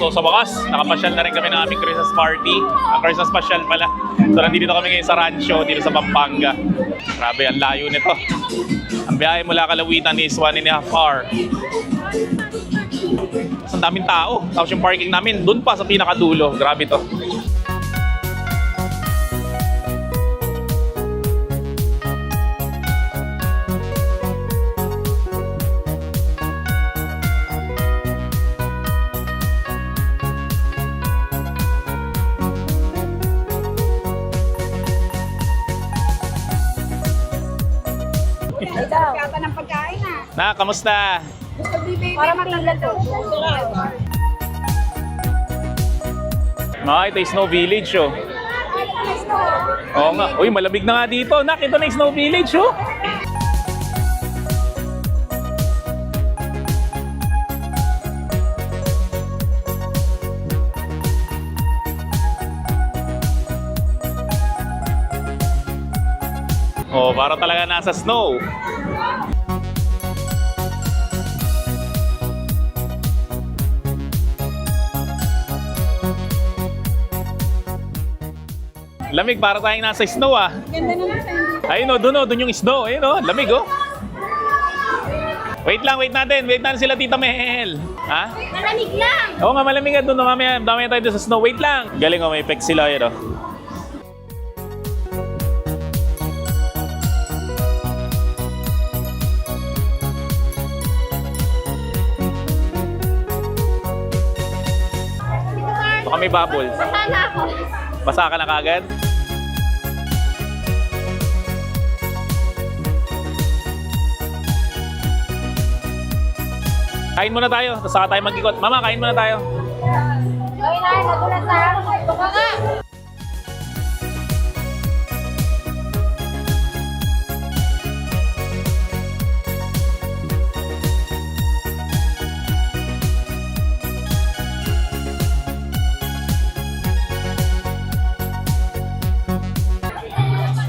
So sa wakas, nakapasyal na rin kami ng aming Christmas party. Christmas pasyal pala. So nandito kami ngayon sa rancho, dito sa Pampanga. Grabe, ang layo nito. Ang biyahe mula Kalawitan is 1.5 hour. Ang daming tao. Tapos yung parking namin, dun pa sa pinakadulo. Grabe to. Kata ng pagkain Na, kamusta? para maglalato. Ito yung Snow Village, oh. Oo nga. Uy, malamig na nga dito. Nakita na yung Snow Village, oh. Oh, para talaga nasa snow. Lamig, para tayong nasa snow, ah. Ganda naman sa Ayun, oh, doon yung snow. Ayun, oh, lamig, oh. Wait natin. Wait natin sila, Tita Mel. Ha? Malamig lang! Oo nga, malamig nga doon. Mamaya tayo doon sa snow. Wait lang. Galing, oh, may effect sila. Ayun, oh. Baka may bubbles. Sana ako. Basa ka na kagad? Kain muna tayo, tapos saka tayo mag-ikot. Mama, kain muna tayo. Ay, nagulat na. Baka nga.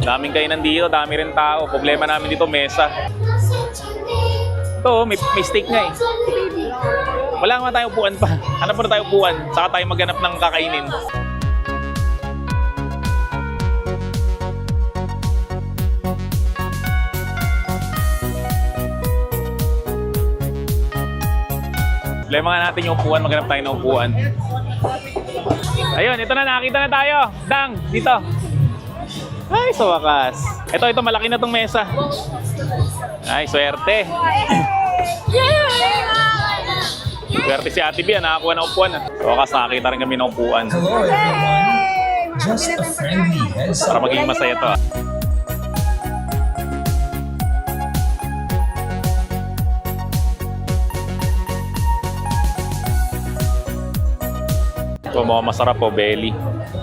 Daming kainan dito, dami rin tao. Problema namin dito, mesa. Ito, may steak nga eh. Wala nga tayong upuan pa. Hanap pa na tayo upuan, saka tayo maghanap ng kakainin. Problema nga natin yung upuan, maghanap tayo ng upuan. Ayun, ito na, nakakita na tayo. Dang, dito. Ay, sa wakas. Ito, malaki na tong mesa. Ay, swerte. Swerte si Ate Bia, nakakuha ng upuan. Sa wakas, nakakita rin kami ng upuan. Hello everyone! Just a friendly heads Para up. maging masaya to. Ito, mukhang masarap po, belly.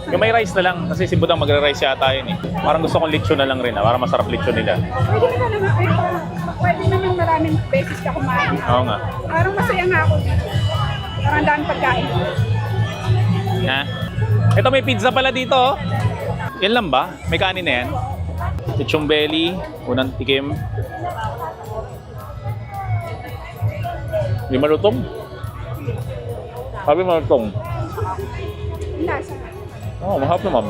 Yung may rice na lang, kasi si Budang magre-rice yata yun eh. Parang gusto kong lechon na lang rin, para masarap lechon nila. Pwede naman maraming beses ka kumain. Oo nga. Parang masaya nga ako. Parang daan pagkain. Ha? Ito, may pizza pala dito, oh. Yan lang ba? May kanin na yan? Lechong belly, unang tikim. Di malutong. Sabi malutong. Lasa. Oh, mahap naman.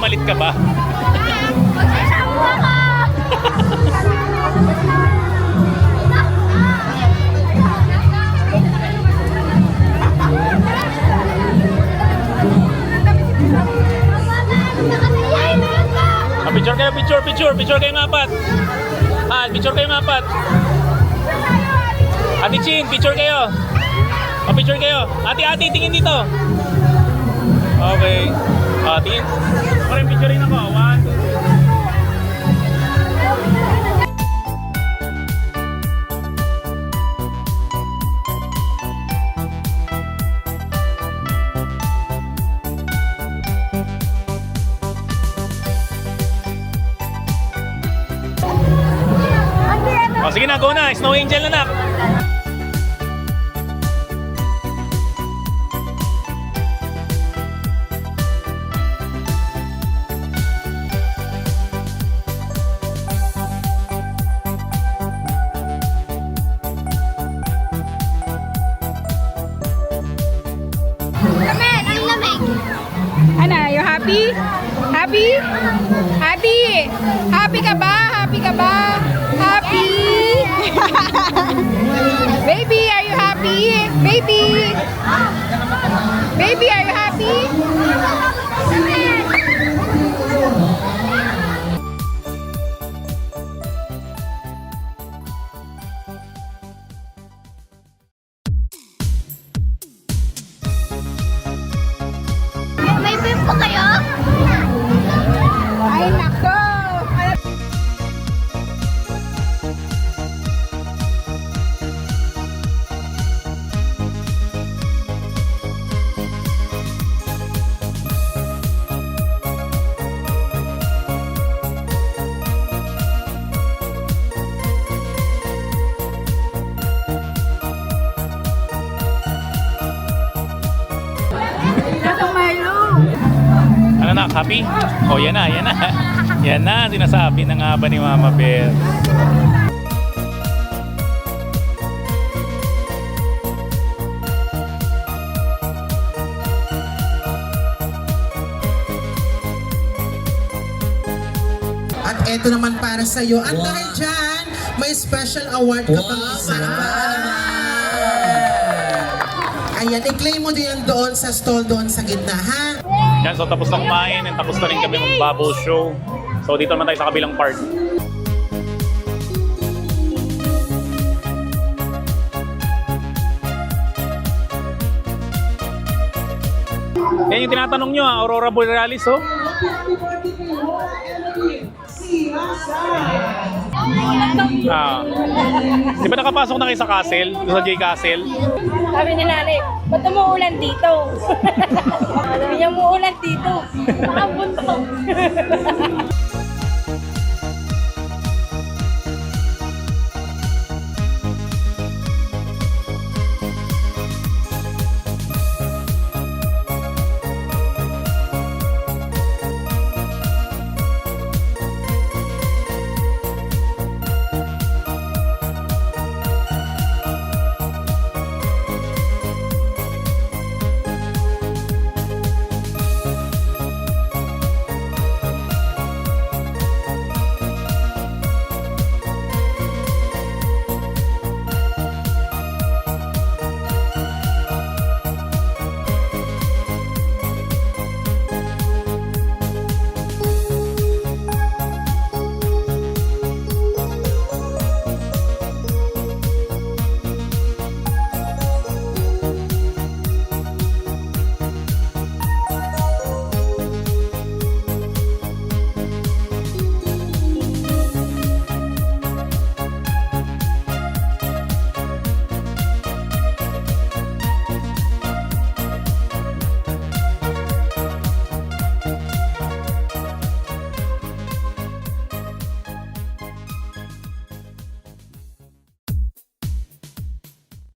nagmamalit ka ba? Magsasama ka! Picture kayo, picture kayo ng apat. Picture kayo ng apat. Ate Chin, picture kayo. Picture kayo. Ate, tingin dito. Okay. Tingin. Parang picturein ako. 1, 2, 3. Sige na, go na. Snow Angel na, nak. Lamig! Ang lamig! Ano, you happy? Happy? Happy? Happy ka ba? Happy ka ba? Happy? Baby, are you happy? Baby? Baby, are you happy? May beef pa kayo? Ay, nako! Nasang Milo? Ano na, happy? Oh, yan na, yan na. Yan na, sinasabi na nga ba ni Mama Bear? At eto naman para sa iyo. At dahil dyan, may special award ka pang isa. Ayan, i-claim mo din yan doon sa stall doon sa gitna, ha? Yan, so tapos na kumain and tapos na rin kami mag-bubble show. So dito naman tayo sa kabilang part. Yan yung tinatanong nyo, Aurora Borealis, oh. Di ba nakapasok na kayo sa castle? Sa J Castle? Sabi ni nanay, ba't umuulan dito? Sabi niya umuulan dito. Nakabuntok.